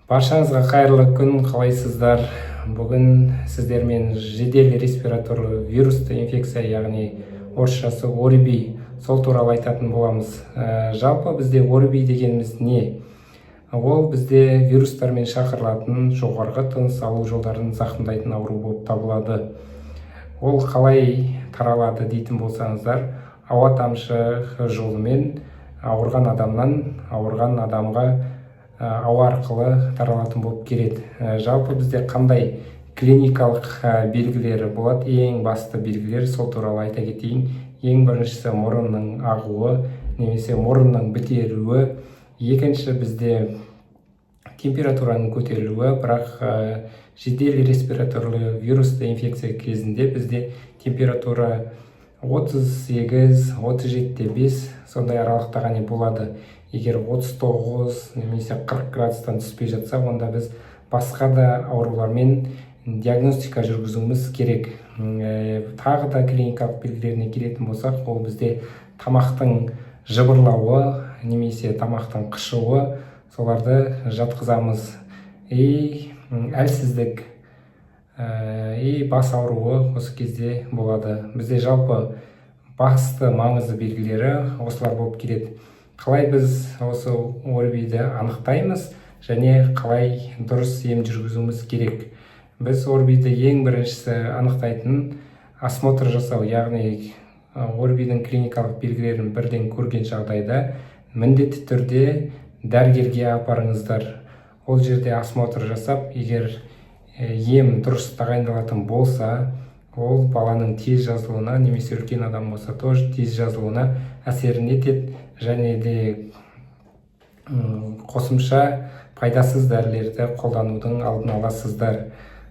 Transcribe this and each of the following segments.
Баршаңызға қайырлы күн, қалайсыздар? Бүгін сіздермен жедел респираторлы вирусты инфекция, яғни орысшасы ОРВИ, сол туралы айтатын боламыз. Жалпы бізде ОРВИ дегеніміз не? Ол бізде вирустармен шақырылатын жоғарғы тыныс алу жолдарын зақымдайтын ауру болып табылады. Ол қалай таралады дейтін болсаңыздар, ауа тамшы жолымен ауырған адамнан ауырған адамға ауа арқылы таралатын болып келеді. Жалпы бізде қандай клиникалық белгілері болады? Ең басты белгілер, сол туралы айта кетейін. Ең біріншісі мұрынның ағуы немесе мұрынның бітеруі. Екінші бізде температураның көтерілуі, бірақ жедел респираторлы вирусты инфекция кезінде бізде температура 38-37 сондай аралықта ғана болады. Егер 39 немесе 40 градустан түспей жатса, онда біз басқа да аурулармен диагностика жүргізуіміз керек. Тағы да клиникалық белгілеріне келетін болсақ, ол бізде тамақтың жыбырлауы немесе тамақтың қышуы, соларды жатқызамыз. Әлсіздік, бас ауруы осы кезде болады. Бізде жалпы басты маңызды белгілері осылар болып келеді. Қалай біз осы ОРВИді анықтаймыз және қалай дұрыс ем жүргізуіміз керек? Біз ОРВИді ең біріншісі анықтайтын осмотр жасау, яғни ОРВИдің клиникалық белгілерін бірден көрген жағдайда міндетті түрде дәрігерге апарыңыздар. Ол жерде осмотр жасап, егер ем дұрыс тағайындалатын болса, ол баланың тез жазылуына, немесе үлкен адам болса тоже тез жазылуына әсерін етеді, және де қосымша пайдасыз дәрілерді қолданудың алдын аласыздар.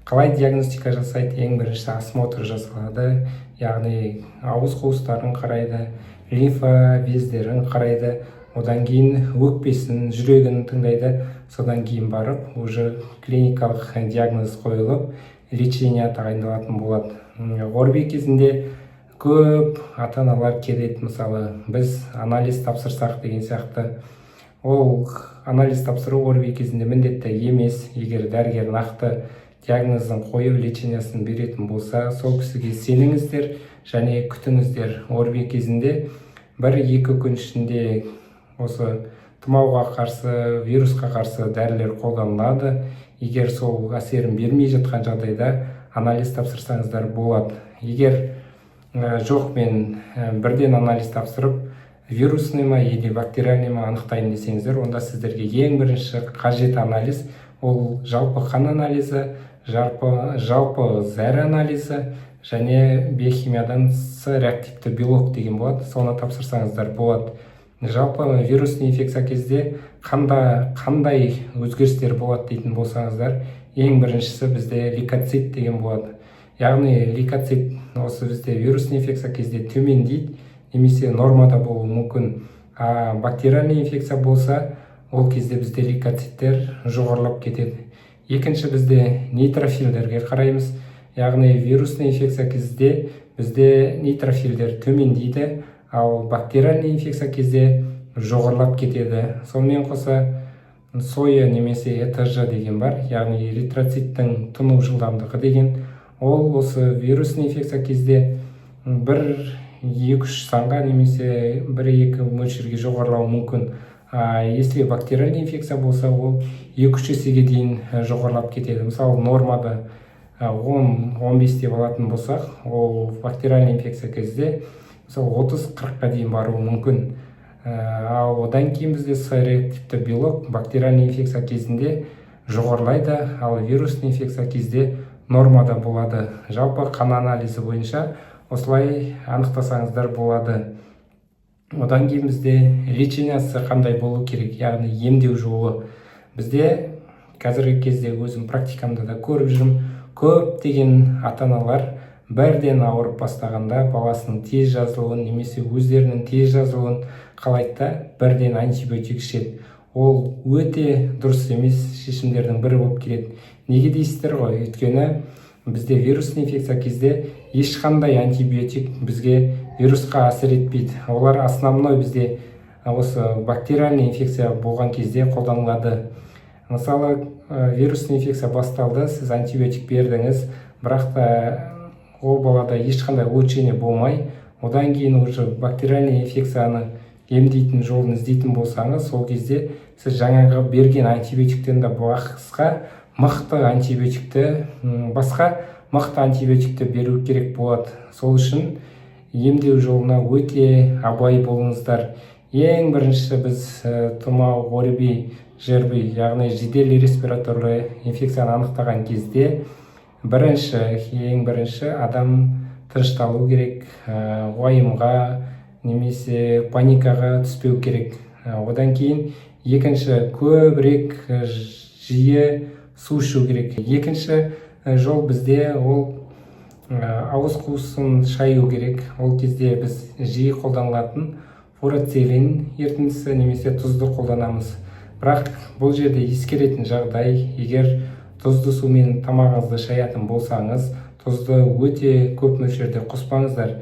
Қалай диагностика жасайды? Ең бірінші осмотр жасалады, яғни ауыз қуыстарын қарайды, лимфа бездерін қарайды, одан кейін өкпесін, жүрегін тыңдайды, содан кейін барып уже клиникалық диагноз қойылып, лечение тағайындалатын болады. ОРВИ кезінде көп ата-аналар келеді, мысалы біз анализ тапсырсақ деген сияқты. Ол анализ тапсыру ОРВИ кезінде міндетті емес. Егер дәрігер нақты диагнозын қойып лечениясын беретін болса, сол кісіге сеніңіздер және күтіңіздер. ОРВИ кезінде 1-2 күн ішінде осы тұмауға қарсы, вирусқа қарсы дәрілер қолданылады. Егер сол әсерін бермей жатқан жағдайда анализ тапсырсаңыздар болады. Егер жоқ, мен бірден анализ тапсырып, вирусный ма или бактериальный ма анықтаймын десеңіздер, онда сіздерге ең бірінші қажет анализ ол жалпы қан анализі, жалпы зәр анализі және биохимиядан С-реактивті белок деген болады. Соны тапсырсаңыздар болады. Жалпы вирусный инфекция кезде қандай өзгерістер болады дейтін болсаңыздар, ең біріншісі бізде лейкоцит деген болады. Яғни лейкоцит осы бізде вирусный инфекция кезде төмендейді, немесе нормада болуы мүмкін. Бактериальный инфекция болса, ол кезде бізде лейкоциттер жоғарылап кетеді. Екінші бізде нейтрофилдерге қараймыз. Яғни вирусный инфекция кезде бізде нейтрофилдер төмендейді, ал бактериальный инфекция кезде жоғарылап кетеді. Сонымен қоса сойя немесе ЭТЖ деген бар, яғни эритроциттің тұну жылдамдығы деген. Ол осы вирусный инфекция кезде 1-2-3 санға немесе 1-2 мөлшерге жоғарылауы мүмкін. Если бактериальный инфекция болса, ол 2-3 есеге дейін жоғарылап кетеді. Мысалы, нормада 10-15 деп алатын болсақ, ол бактериальный инфекция кезде 30-40-қа дейін баруы мүмкін. Ал одан кейін бізде С-реактивті белок бактериальный инфекция кезінде жоғарылайды, ал вирусный инфекция кезде нормада болады. Жалпы қан анализі бойынша осылай анықтасаңыздар болады. Одан кейін бізде лечениясы қандай болу керек, яғни емдеу жолы. Бізде қазіргі кезде өзім практикамда да көріп жүрмін, көптеген ата-аналар бірден ауырып бастағанда баласының тез жазылуын немесе өздерінің тез жазылуын қалайды, бірден антибиотик ішеді. Ол өте дұрыс емес шешімдердің бірі болып келеді. Неге дейсіздер ғой? Өйткені бізде вирусный инфекция кезде ешқандай антибиотик бізге вирусқа әсер етпейді. Олар основной бізде осы бактериальный инфекция болған кезде қолданылады. Мысалы вирусный инфекция басталды, сіз антибиотик бердіңіз, бірақ та ол балада ешқандай улучшение болмай, одан кейін уже бактериальный инфекцияны емдейтін жолын іздейтін болсаңыз, сол кезде сіз жаңағы берген антибиотиктен де басқа мықты антибиотикті беру керек болады. Сол үшін емдеу жолына өте абай болыңыздар. Ең бірінші біз тұмау, ОРВИ, ЖРВИ, яғни жедел респираторлы инфекцияны анықтаған кезде ең бірінші адам тынышталу керек, уайымға немесе паникаға түспеу керек. Одан кейін екінші, көбірек жиі су ішу керек. Екінші жол бізде ол ауыз қуысын шаю керек. Ол кезде біз жиі қолданылатын фурацилин ерітіндісі немесе тұзды қолданамыз. Бірақ бұл жерде ескеретін жағдай, егер тұзды сумен тамағыңызды шаятын болсаңыз, тұзды өте көп мөлшерде қоспаңыздар.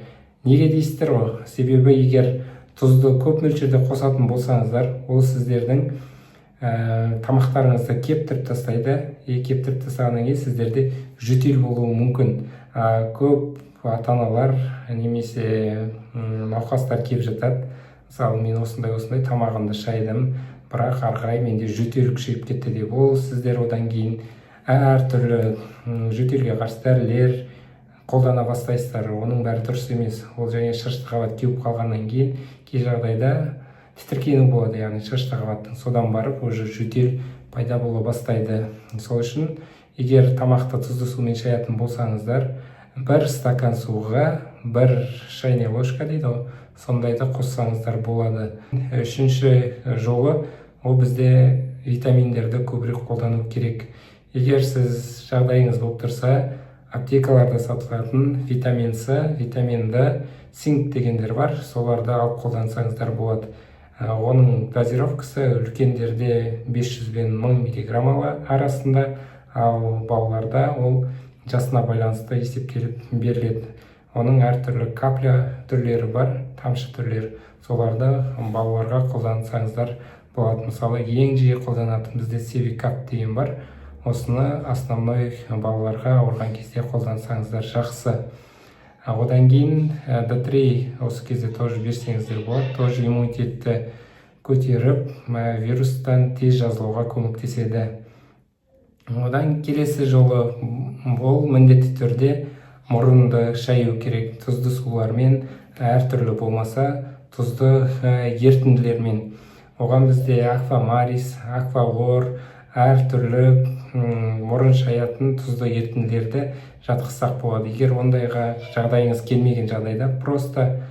Неге дейсіздер ғой? Себебі егер тұзды көп мөлшерде қосатын болсаңыздар, ол сіздердің тамақтарыңызды кептіріп тастайды. Кептіріп тастағаннан кейін сіздерде жөтел болуы мүмкін. Көп ата-аналар немесе науқастар келіп жатады. Мысалы, мен осындай тамағымды шайдым, бірақ ары қарай менде жөтел күшейіп кетті деп. Ол сіздер одан кейін әртүрлі жөтелге қарсы дәрілер қолдана бастайсыздар. Оның бәрі дұрыс емес. Ол және шырышты қабат кеуіп қалғаннан кейін кей жағдайда тітіркену болады, яғни шырышты қабаттың. Содан барып уже жөтел пайда бола бастайды. Сол үшін егер тамақты тұзды сумен шаятын болсаңыздар, 1 стакан суға 1 шайный ложка дейді, сондайды қоссаңыздар болады. Үшінші жолы ол бізде витаминдерді көбірек қолдану керек. Егер сіз жағдайыңыз болып тұрса, аптекаларда сатылатын витамин С, витамин Д, цинк дегендер бар, соларды алып қолдансаңыздар болады. Оның дозировкасы үлкендерде 500 бен 1000 миллиграмм арасында, ал балаларда ол жасына байланысты есептеліп беріледі. Оның әртүрлі капля түрлері бар, тамшы түрлері, соларды балаларға қолдансаңыздар болады. Мысалы, ең жиі қолданатын бізде Севикап деген бар. Осыны основной балаларға ауырған кезде қолдансаңыздар жақсы. Одан кейін D3 осы кезде тоже берсеңіздер болады. Тоже иммунитетті көтеріп, вирустан тез жазылуға көмектеседі. Одан келесі жолы бұл міндетті түрде мұрынды шаю керек. Тұзды сулармен, әртүрлі болмаса тұзды ерітінділермен. Оған бізде аквамарис, аквалор, әртүрлі мұрын шаятын тұзды ерітінділерді жатқызсақ болады. Егер ондайға жағдайыңыз келмеген жағдайда, просто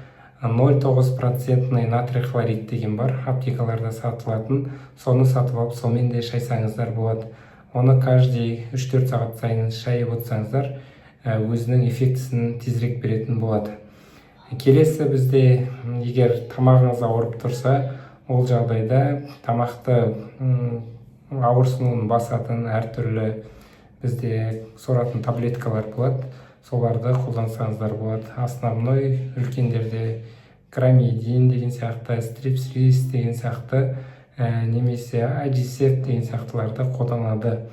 0,9% натрий хлорид деген бар, аптекаларда сатылатын, соны сатып алып, сонымен де шайсаңыздар болады. Оны каждый 3-4 сағат сайын шайып отырсаңыздар, өзінің эффектісін тезірек беретін болады. Келесі бізде, егер тамағыңыз ауырып тұрса, ол жағдайда тамақты ауырсынуын басатын әртүрлі бізде соратын таблеткалар болады. Соларды қолдансаңыздар болады. Основной үлкендерде крамидин деген сияқты, стрипсилис деген сияқты, немесе Agicep деген сияқтыларды қолданады.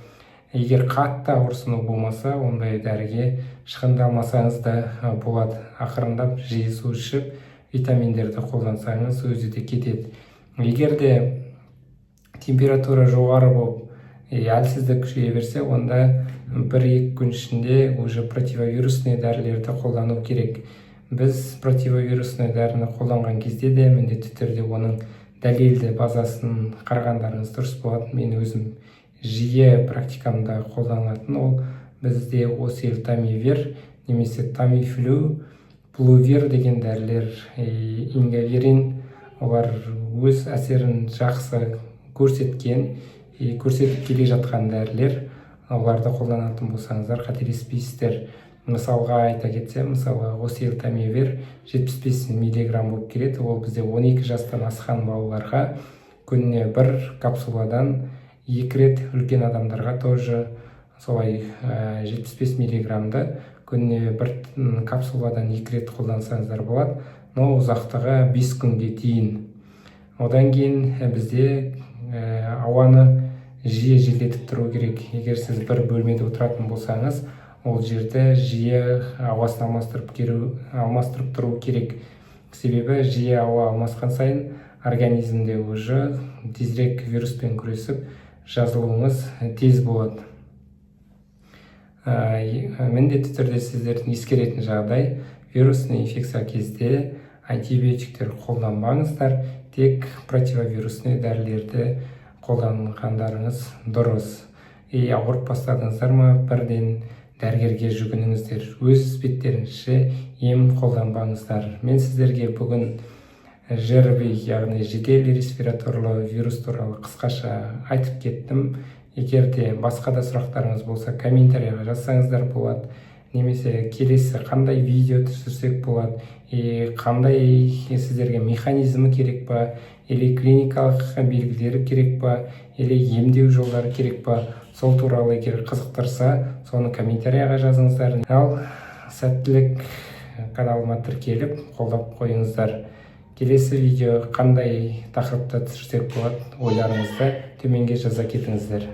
Егер қатты ауырсыну болмаса, ондай дәріге шығындалмасаңыз да болады. Ақырындап жиі су ішіп, витаминдерді қолдансаңыз өзі де кетеді. Егер де температура жоғары болып, әлсіздік күшейе берсе, онда 1-2 күн ішінде уже противовирусный дәрілерді қолдану керек. Біз противовирусный дәріні қолданған кезде де міндетті түрде оның дәлелді базасын қарағандарыңыз дұрыс болады. Мен өзім жиі практикамда қолданатын ол бізде Оселтамивир немесе Тамифлю, Плувир деген дәрілер, ингаверин, олар өз әсерін жақсы көрсетіп келе жатқан дәрілер. Оларды қолданатын болсаңыздар қателеспейсіздер. Мысалға айта кетсем, мысалы Оселтамивир 75 миллиграмм болып келеді. Ол бізде 12 жастан асқан балаларға күніне 1 капсуладан 2 рет, үлкен адамдарға тоже солай 75 миллиграммды күніне 1 капсуладан 2 рет қолдансаңыздар болады. Но ұзақтығы 5 күнге дейін. Одан кейін бізде ауаны жиі желдетіп тұру керек. Егер сіз бір бөлмеде отыратын болсаңыз, ол жерде жиі ауасын алмастырып тұру керек. Себебі жиі ауа алмасқан сайын организмде уже тезірек вируспен күресіп жазылуыңыз тез болады. Міндетті түрде сіздердің ескеретін жағдай, вирусный инфекция кезде антибиотиктер қолданбаңыздар, тек противовирусный дәрілерді қолданғандарыңыз дұрыс. Ауырып бастадыңыздар ма, бірден дәрігерге жүгініңіздер. Өз беттеріңізше ем қолданбаңыздар. Мен сіздерге бүгін ЖРВИ, яғни жедел респираторлы вирус туралы қысқаша айтып кеттім. Егер де басқа да сұрақтарыңыз болса, комментарияға жазсаңыздар болады. Немесе келесі қандай видео түсірсек болады, қандай сіздерге механизмі керек па, или клиникалық белгілері керек па, или емдеу жолдары керек па, сол туралы егер қызықтырса, соны комментарияға жазыңыздар. Ал сәттілік каналыма тіркеліп, қолдап қойыңыздар. Келесі видео қандай тақырыпта түсірсек болады, ойларыңызды төменге жаза кетіңіздер.